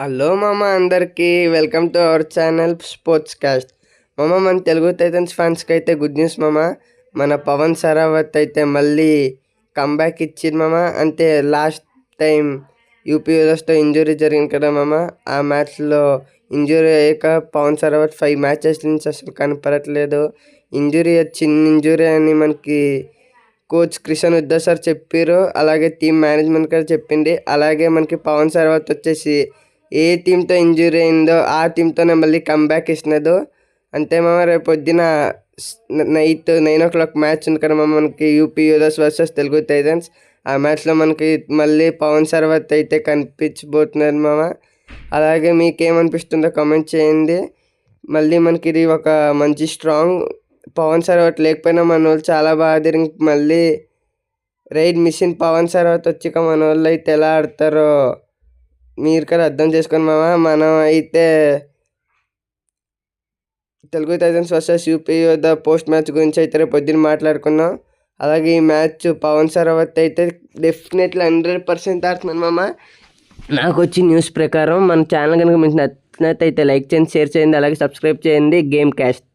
Hello మామ, అందరికీ welcome to our channel sports cost. మామ, మన తెలుగు టైటన్స్ ఫ్యాన్స్కి అయితే గుడ్ న్యూస్ మామ. మన పవన్ సరావత్ అయితే మళ్ళీ కంబ్యాక్ ఇచ్చింది మామ. అంటే లాస్ట్ టైం యూపీ యూఎస్తో ఇంజురీ జరిగింది కదా మామ. ఆ మ్యాచ్లో ఇంజురీ అయ్యాక పవన్ సరావత్ 5 మ్యాచెస్ నుంచి అసలు కనపడట్లేదు. చిన్న ఇంజురీ అని మనకి కోచ్ క్రిషన్ ఉద్దా సార్ చెప్పారు. అలాగే టీం మేనేజ్మెంట్ కూడా చెప్పింది. అలాగే మనకి పవన్ సరావత్ వచ్చేసి ఏ టీంతో ఇంజురీ అయిందో ఆ టీంతోనే మళ్ళీ కంబ్యాక్ ఇస్తున్నదో. అంటే మామ రేపు పొద్దున నైట్ 9 o'clock మ్యాచ్ ఉంది కదా మామ, మనకి UP US versus Telugu Titans. ఆ మ్యాచ్లో మనకి మళ్ళీ పవన్ సరావత్ అయితే కనిపించబోతున్నారు మామ. అలాగే మీకేమనిపిస్తుందో కామెంట్ చేయండి. మళ్ళీ మనకి ఇది ఒక మంచి స్ట్రాంగ్. పవన్ సరావత్ లేకపోయినా మన వాళ్ళు చాలా బాగా ఆడారు. మళ్ళీ రైడ్ మిషన్ పవన్ సరావత్ వచ్చాక మన వాళ్ళు అయితే ఎలా ఆడతారో మీరు కదా అర్థం చేసుకొని మామ. మనం అయితే Telugu Titans versus UP the post match గురించి అయితే రేపు పొద్దున్న మాట్లాడుకున్నాం. అలాగే ఈ మ్యాచ్ పవన్ సరావత్ అయితే డెఫినెట్లీ 100% ఆడుతున్నాను మామ. నాకు వచ్చి న్యూస్ ప్రకారం మన ఛానల్ కనుక మీకు నచ్చినట్టయితే లైక్ చేయండి, షేర్ చేయండి, అలాగే సబ్స్క్రైబ్ చేయండి. Game caste.